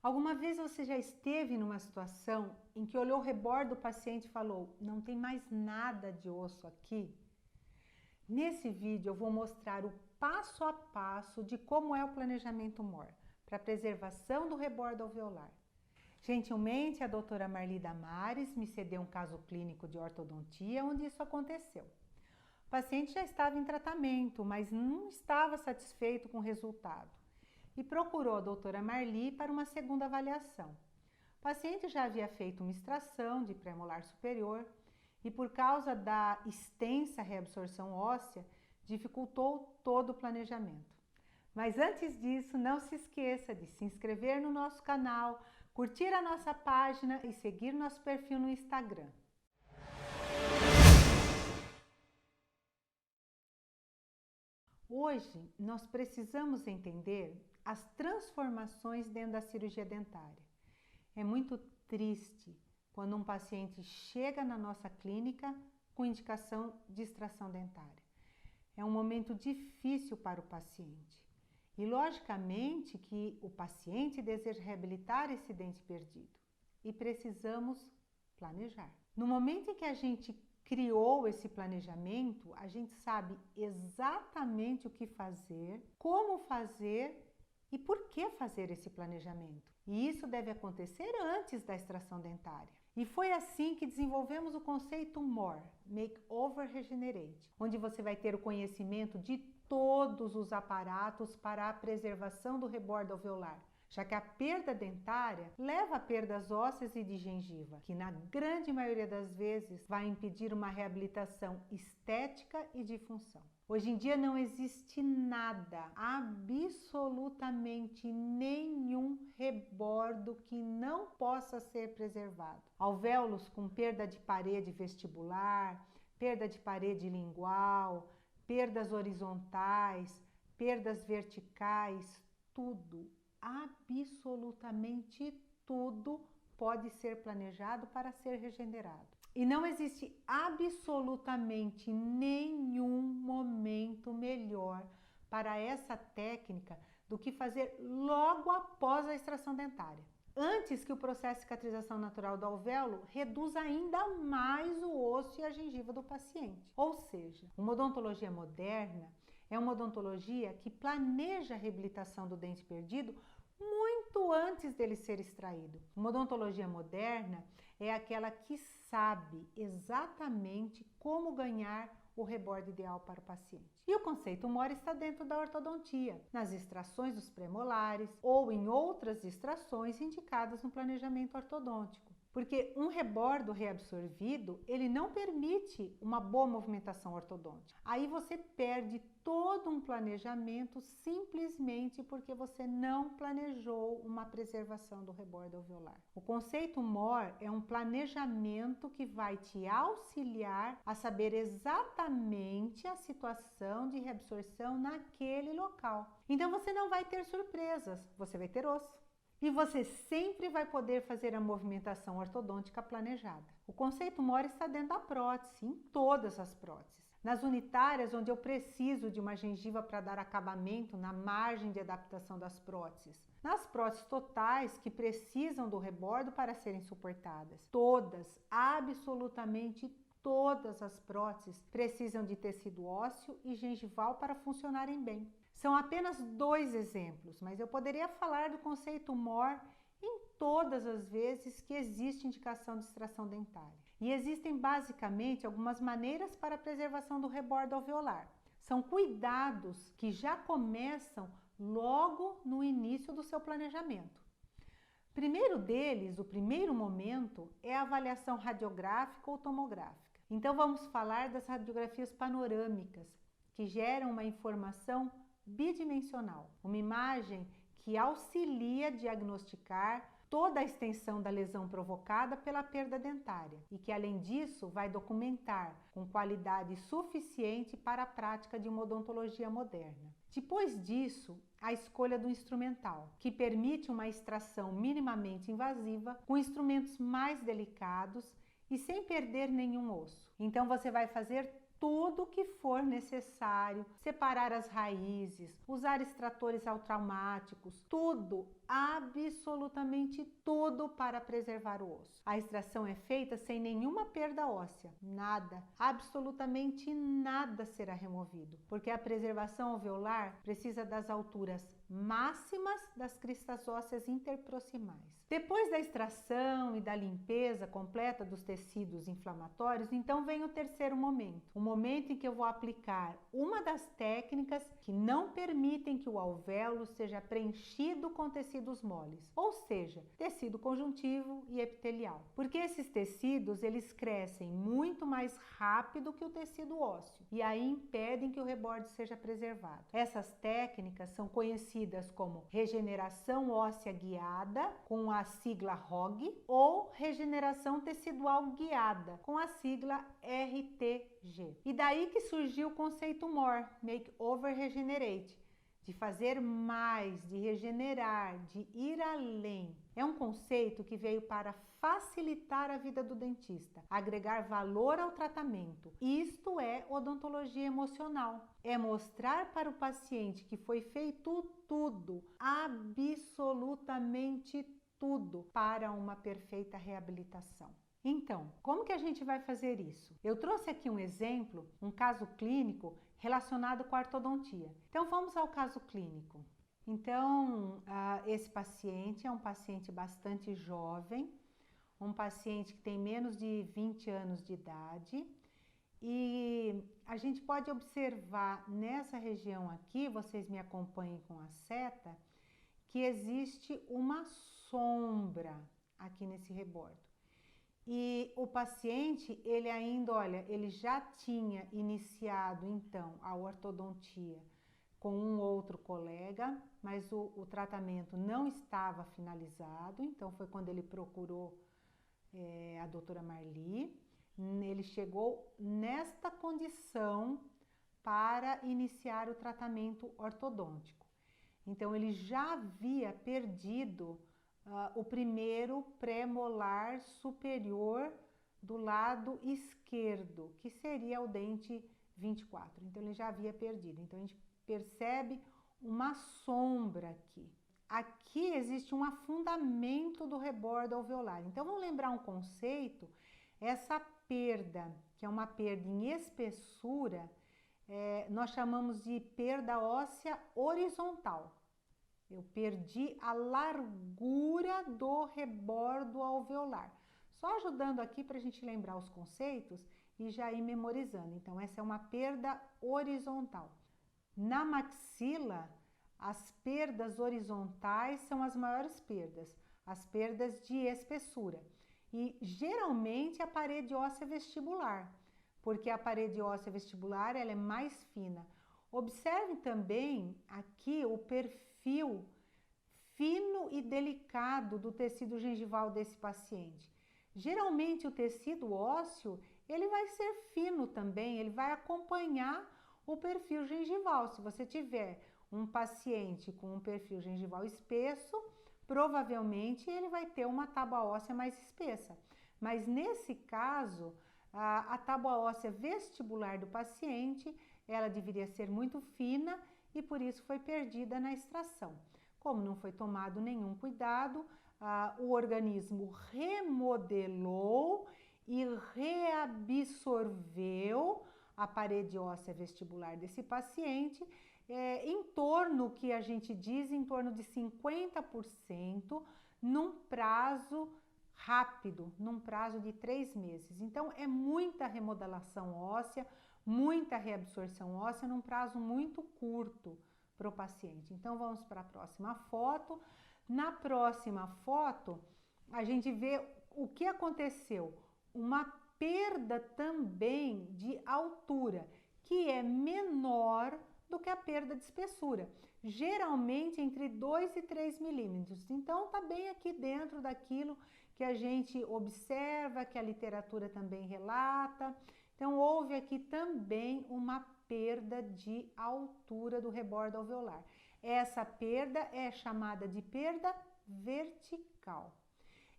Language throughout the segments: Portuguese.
Alguma vez você já esteve numa situação em que olhou ao redor do paciente e falou: não tem mais nada de osso aqui? Nesse vídeo eu vou mostrar o passo a passo de como é o planejamento MOR para preservação do rebordo alveolar. Gentilmente, a doutora Marli Damares me cedeu um caso clínico de ortodontia onde isso aconteceu. O paciente já estava em tratamento, mas não estava satisfeito com o resultado e procurou a doutora Marli para uma segunda avaliação. O paciente já havia feito uma extração de pré-molar superior e, por causa da extensa reabsorção óssea, dificultou todo o planejamento. Mas antes disso, não se esqueça de se inscrever no nosso canal, curtir a nossa página e seguir nosso perfil no Instagram. Hoje, nós precisamos entender as transformações dentro da cirurgia dentária. É muito triste quando um paciente chega na nossa clínica com indicação de extração dentária. É um momento difícil para o paciente. E, logicamente, que o paciente deseja reabilitar esse dente perdido. E precisamos planejar. No momento em que a gente criou esse planejamento, a gente sabe exatamente o que fazer, como fazer e por que fazer esse planejamento. E isso deve acontecer antes da extração dentária. E foi assim que desenvolvemos o conceito MOR, Makeover Regenerate, onde você vai ter o conhecimento de todos os aparatos para a preservação do rebordo alveolar, já que a perda dentária leva a perdas ósseas e de gengiva, que na grande maioria das vezes vai impedir uma reabilitação estética e de função. Hoje em dia não existe nada, absolutamente nenhum rebordo que não possa ser preservado. Alvéolos com perda de parede vestibular, perda de parede lingual, perdas horizontais, perdas verticais, tudo, absolutamente tudo pode ser planejado para ser regenerado. E não existe absolutamente nenhum momento melhor para essa técnica do que fazer logo após a extração dentária, antes que o processo de cicatrização natural do alvéolo reduza ainda mais o osso e a gengiva do paciente. Ou seja, uma odontologia moderna é uma odontologia que planeja a reabilitação do dente perdido muito antes dele ser extraído. Uma odontologia moderna é aquela que sabe exatamente como ganhar o rebordo ideal para o paciente. E o conceito MOR está dentro da ortodontia, nas extrações dos premolares ou em outras extrações indicadas no planejamento ortodôntico. Porque um rebordo reabsorvido, ele não permite uma boa movimentação ortodôntica. Aí você perde todo um planejamento simplesmente porque você não planejou uma preservação do rebordo alveolar. O conceito MOR é um planejamento que vai te auxiliar a saber exatamente a situação de reabsorção naquele local. Então você não vai ter surpresas, você vai ter osso. E você sempre vai poder fazer a movimentação ortodôntica planejada. O conceito MOR está dentro da prótese, em todas as próteses. Nas unitárias, onde eu preciso de uma gengiva para dar acabamento na margem de adaptação das próteses. Nas próteses totais, que precisam do rebordo para serem suportadas. Todas, absolutamente todas as próteses precisam de tecido ósseo e gengival para funcionarem bem. São apenas 2 exemplos, mas eu poderia falar do conceito MOR em todas as vezes que existe indicação de extração dentária. E existem basicamente algumas maneiras para a preservação do rebordo alveolar. São cuidados que já começam logo no início do seu planejamento. Primeiro deles, o primeiro momento, é a avaliação radiográfica ou tomográfica. Então vamos falar das radiografias panorâmicas, que geram uma informação bidimensional, uma imagem que auxilia a diagnosticar toda a extensão da lesão provocada pela perda dentária e que, além disso, vai documentar com qualidade suficiente para a prática de uma odontologia moderna. Depois disso, a escolha do instrumental, que permite uma extração minimamente invasiva com instrumentos mais delicados e sem perder nenhum osso. Então você vai fazer tudo o que for necessário, separar as raízes, usar extratores traumáticos, tudo, absolutamente tudo para preservar o osso. A extração é feita sem nenhuma perda óssea, nada, absolutamente nada será removido, porque a preservação alveolar precisa das alturas máximas das cristas ósseas interproximais. Depois da extração e da limpeza completa dos tecidos inflamatórios, então vem o terceiro momento, o momento em que eu vou aplicar uma das técnicas que não permitem que o alvéolo seja preenchido com tecidos moles, ou seja, tecido conjuntivo e epitelial, porque esses tecidos eles crescem muito mais rápido que o tecido ósseo e aí impedem que o reborde seja preservado. Essas técnicas são conhecidas como regeneração óssea guiada, com a sigla ROG, ou regeneração tecidual guiada, com a sigla RTG. E daí que surgiu o conceito MORE, Make Over Regenerate, de fazer mais, de regenerar, de ir além. É um conceito que veio para facilitar a vida do dentista, agregar valor ao tratamento. Isto é odontologia emocional. É mostrar para o paciente que foi feito tudo, absolutamente tudo, para uma perfeita reabilitação. Então, como que a gente vai fazer isso? Eu trouxe aqui um exemplo, um caso clínico relacionado com a ortodontia. Então, vamos ao caso clínico. Então, esse paciente é um paciente bastante jovem, um paciente que tem menos de 20 anos de idade e a gente pode observar nessa região aqui, vocês me acompanhem com a seta, que existe uma sombra aqui nesse rebordo. E o paciente, ele ainda, olha, ele já tinha iniciado então a ortodontia com um outro colega, mas o tratamento não estava finalizado, então foi quando ele procurou a doutora Marli. Ele chegou nesta condição para iniciar o tratamento ortodôntico. Então, ele já havia perdido o primeiro pré-molar superior do lado esquerdo, que seria o dente 24. Então, ele já havia perdido. Então, a gente percebe uma sombra aqui. Aqui existe um afundamento do rebordo alveolar. Então, vamos lembrar um conceito, essa perda, que é uma perda em espessura, nós chamamos de perda óssea horizontal. Eu perdi a largura do rebordo alveolar. Só ajudando aqui para a gente lembrar os conceitos e já ir memorizando. Então, essa é uma perda horizontal. Na maxila, as perdas horizontais são as maiores perdas, as perdas de espessura. E geralmente a parede óssea vestibular, porque a parede óssea vestibular ela é mais fina. Observe também aqui o perfil fino e delicado do tecido gengival desse paciente. Geralmente o tecido ósseo ele vai ser fino também, ele vai acompanhar o perfil gengival. Se você tiver um paciente com um perfil gengival espesso, provavelmente ele vai ter uma tábua óssea mais espessa. Mas nesse caso, a tábua óssea vestibular do paciente, ela deveria ser muito fina e por isso foi perdida na extração. Como não foi tomado nenhum cuidado, o organismo remodelou e reabsorveu a parede óssea vestibular desse paciente em torno, que a gente diz, em torno de 50% num prazo rápido, num prazo de 3 meses. Então, é muita remodelação óssea, muita reabsorção óssea num prazo muito curto para o paciente. Então, vamos para a próxima foto. Na próxima foto, a gente vê o que aconteceu. Uma perda também de altura, que é menor do que a perda de espessura, geralmente entre 2 e 3 milímetros. Então, tá bem aqui dentro daquilo que a gente observa, que a literatura também relata. Então, houve aqui também uma perda de altura do rebordo alveolar. Essa perda é chamada de perda vertical.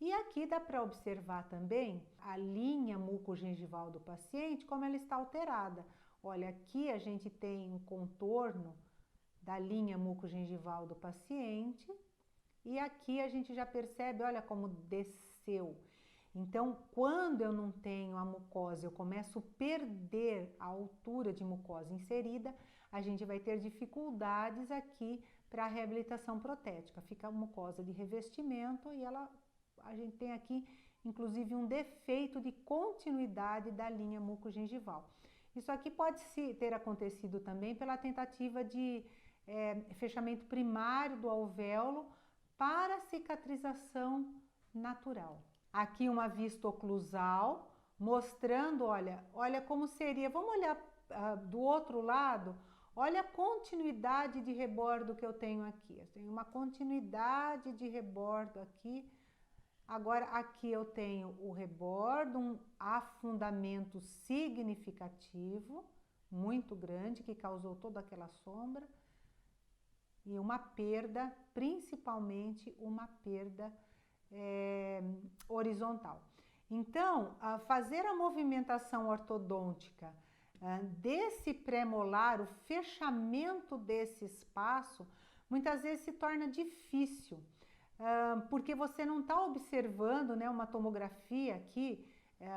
E aqui dá para observar também a linha mucogengival do paciente, como ela está alterada. Olha, aqui a gente tem um contorno da linha mucogengival do paciente e aqui a gente já percebe, olha como desceu. Então, quando eu não tenho a mucosa, eu começo a perder a altura de mucosa inserida, a gente vai ter dificuldades aqui para a reabilitação protética. Fica a mucosa de revestimento e a gente tem aqui, inclusive, um defeito de continuidade da linha mucogengival. Isso aqui pode ter acontecido também pela tentativa de fechamento primário do alvéolo para cicatrização natural. Aqui uma vista oclusal, mostrando, olha como seria, vamos olhar do outro lado, olha a continuidade de rebordo que eu tenho aqui. Eu tenho uma continuidade de rebordo aqui. Agora aqui eu tenho o rebordo, um afundamento significativo, muito grande, que causou toda aquela sombra. E uma perda, principalmente uma perda horizontal. Então, fazer a movimentação ortodôntica desse premolar, o fechamento desse espaço, muitas vezes se torna difícil, porque você não está observando, né, uma tomografia aqui,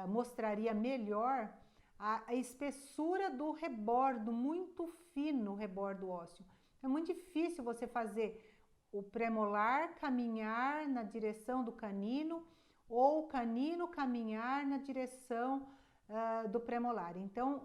mostraria melhor a espessura do rebordo, muito fino o rebordo ósseo. É muito difícil você fazer o premolar caminhar na direção do canino ou o canino caminhar na direção do premolar. Então,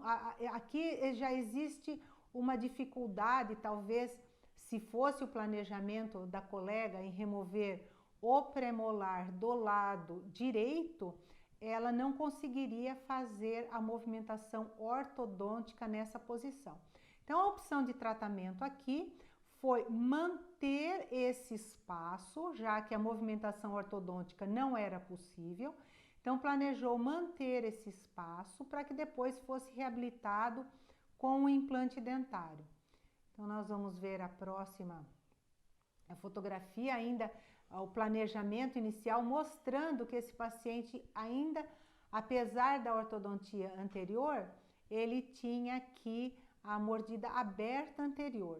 aqui já existe uma dificuldade, talvez, se fosse o planejamento da colega em remover o premolar do lado direito, ela não conseguiria fazer a movimentação ortodôntica nessa posição. Então, a opção de tratamento aqui foi manter esse espaço, já que a movimentação ortodôntica não era possível. Então, planejou manter esse espaço para que depois fosse reabilitado com o implante dentário. Então, nós vamos ver a próxima fotografia, ainda o planejamento inicial, mostrando que esse paciente ainda, apesar da ortodontia anterior, ele tinha aqui a mordida aberta anterior.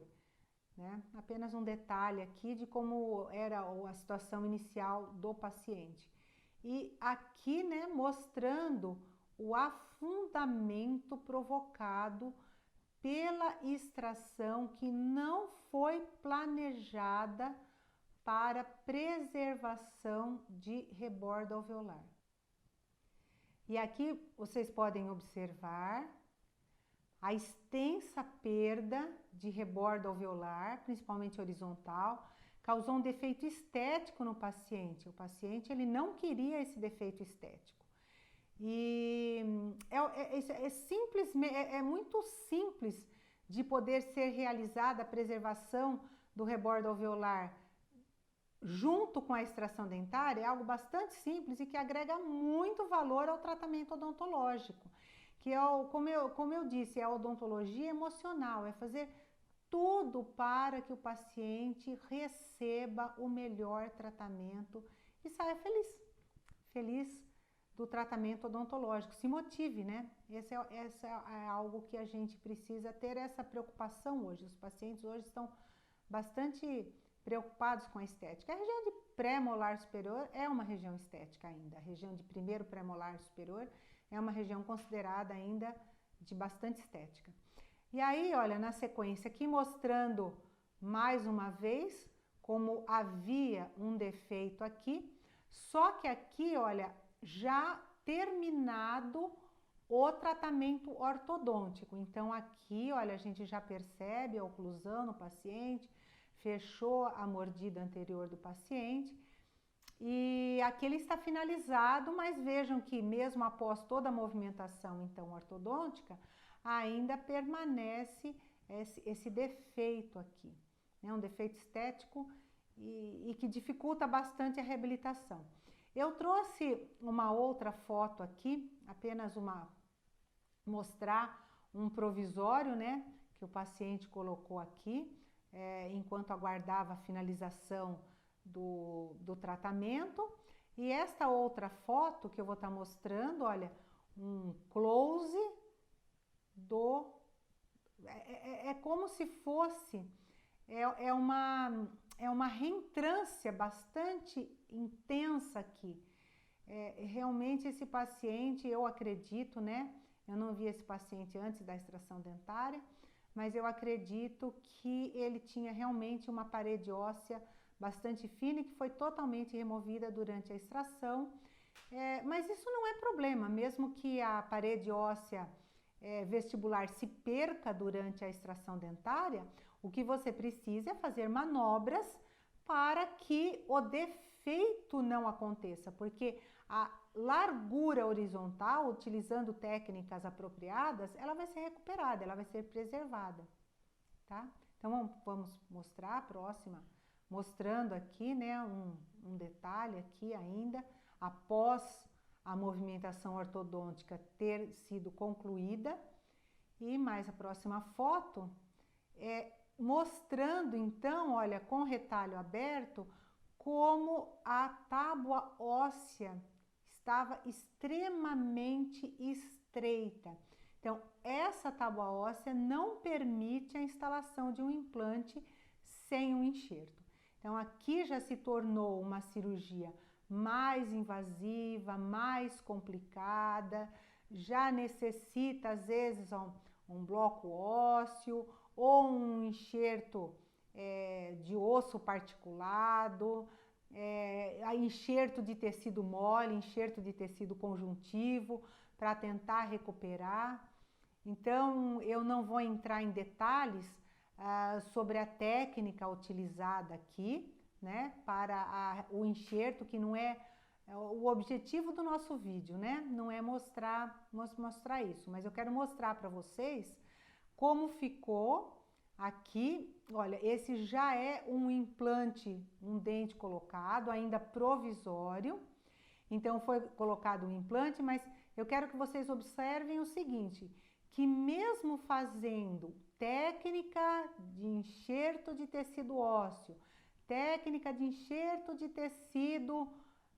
Né? Apenas um detalhe aqui de como era a situação inicial do paciente. E aqui, né, mostrando o afundamento provocado pela extração que não foi planejada para preservação de rebordo alveolar. E aqui vocês podem observar a extensa perda de rebordo alveolar, principalmente horizontal, causou um defeito estético no paciente. O paciente ele não queria esse defeito estético. E é muito simples de poder ser realizada a preservação do rebordo alveolar junto com a extração dentária, é algo bastante simples e que agrega muito valor ao tratamento odontológico. Que é, como eu disse, é a odontologia emocional, é fazer tudo para que o paciente receba o melhor tratamento e saia feliz do tratamento odontológico, se motive, né? Essa é algo que a gente precisa ter essa preocupação hoje. Os pacientes hoje estão bastante preocupados com a estética. A região de pré-molar superior é uma região estética ainda, a região de primeiro pré-molar superior é uma região considerada ainda de bastante estética. E aí, olha, na sequência aqui mostrando mais uma vez como havia um defeito aqui, só que aqui, olha, já terminado o tratamento ortodôntico. Então aqui, olha, a gente já percebe a oclusão no paciente, fechou a mordida anterior do paciente. E aqui ele está finalizado, mas vejam que mesmo após toda a movimentação então ortodôntica, ainda permanece esse defeito aqui, né? Um defeito estético e que dificulta bastante a reabilitação. Eu trouxe uma outra foto aqui, apenas mostrar um provisório, né, que o paciente colocou aqui, enquanto aguardava a finalização do tratamento. E esta outra foto que eu vou estar mostrando, olha, um close do... É como se fosse... É uma reentrância bastante intensa aqui. Realmente esse paciente, eu acredito, né? Eu não vi esse paciente antes da extração dentária, mas eu acredito que ele tinha realmente uma parede óssea bastante fina e que foi totalmente removida durante a extração. Mas isso não é problema, mesmo que a parede óssea vestibular se perca durante a extração dentária, o que você precisa é fazer manobras para que o defeito não aconteça, porque a largura horizontal, utilizando técnicas apropriadas, ela vai ser recuperada, ela vai ser preservada, tá? Então vamos mostrar a próxima, mostrando aqui, né, um detalhe aqui ainda, após a movimentação ortodôntica ter sido concluída. E mais a próxima foto mostrando então, olha, com o retalho aberto, como a tábua óssea estava extremamente estreita. Então, essa tábua óssea não permite a instalação de um implante sem um enxerto. Então, aqui já se tornou uma cirurgia mais invasiva, mais complicada, já necessita, às vezes, um bloco ósseo ou um enxerto de osso particulado, enxerto de tecido mole, enxerto de tecido conjuntivo, para tentar recuperar. Então, eu não vou entrar em detalhes sobre a técnica utilizada aqui, né, para o enxerto, que não é o objetivo do nosso vídeo, né? Não é mostrar isso, mas eu quero mostrar para vocês como ficou aqui. Olha, esse já é um implante, um dente colocado, ainda provisório. Então, foi colocado um implante, mas eu quero que vocês observem o seguinte, que mesmo fazendo técnica de enxerto de tecido ósseo, técnica de enxerto de tecido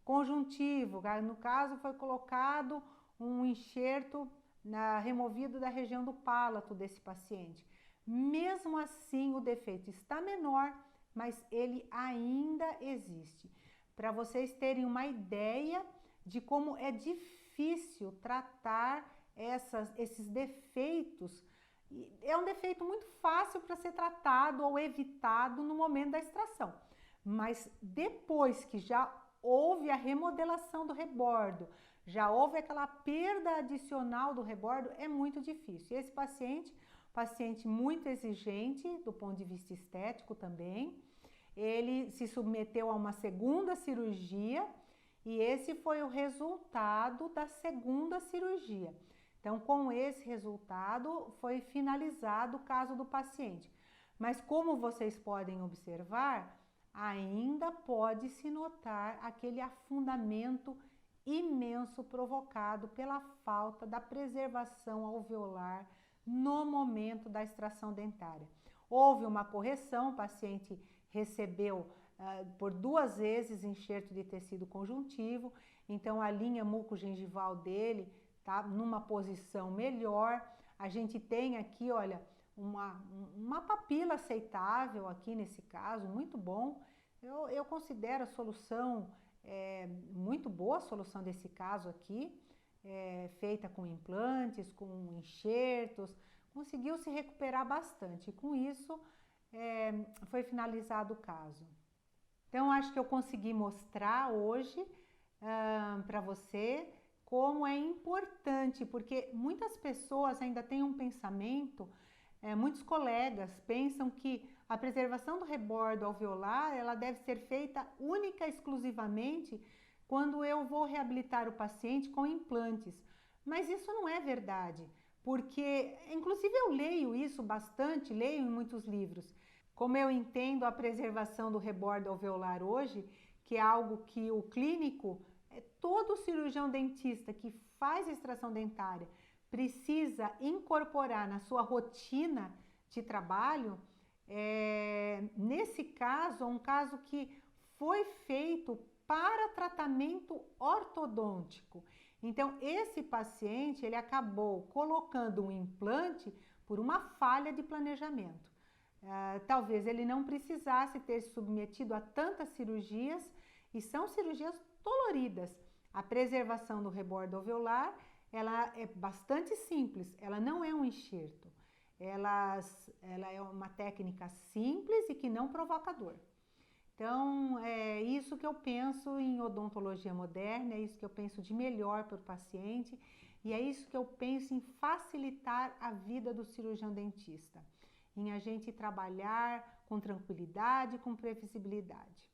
conjuntivo, no caso foi colocado um enxerto removido da região do palato desse paciente. Mesmo assim, o defeito está menor, mas ele ainda existe. Para vocês terem uma ideia de como é difícil tratar esses defeitos. É um defeito muito fácil para ser tratado ou evitado no momento da extração. Mas depois que já houve a remodelação do rebordo, já houve aquela perda adicional do rebordo, é muito difícil. E esse paciente muito exigente do ponto de vista estético também, ele se submeteu a uma segunda cirurgia e esse foi o resultado da segunda cirurgia. Então, com esse resultado, foi finalizado o caso do paciente. Mas como vocês podem observar, ainda pode-se notar aquele afundamento imenso provocado pela falta da preservação alveolar no momento da extração dentária. Houve uma correção, o paciente recebeu por 2 vezes enxerto de tecido conjuntivo, então a linha mucogengival dele está numa posição melhor. A gente tem aqui, olha, uma papila aceitável aqui nesse caso, muito bom. Eu considero a solução muito boa, a solução desse caso aqui, feita com implantes, com enxertos, conseguiu se recuperar bastante. E com isso, foi finalizado o caso. Então, acho que eu consegui mostrar hoje para você como é importante, porque muitas pessoas ainda têm um pensamento, muitos colegas pensam que a preservação do rebordo alveolar, ela deve ser feita única e exclusivamente quando eu vou reabilitar o paciente com implantes. Mas isso não é verdade, porque, inclusive eu leio isso bastante, leio em muitos livros. Como eu entendo a preservação do rebordo alveolar hoje, que é algo que o clínico, todo cirurgião dentista que faz extração dentária precisa incorporar na sua rotina de trabalho, nesse caso, é um caso que foi feito para tratamento ortodôntico. Então, esse paciente, ele acabou colocando um implante por uma falha de planejamento. Talvez ele não precisasse ter se submetido a tantas cirurgias, e são cirurgias doloridas. A preservação do rebordo alveolar, ela é bastante simples, ela não é um enxerto. Ela é uma técnica simples e que não provoca dor. Então, é isso que eu penso em odontologia moderna, é isso que eu penso de melhor para o paciente e é isso que eu penso em facilitar a vida do cirurgião dentista, em a gente trabalhar com tranquilidade, com previsibilidade.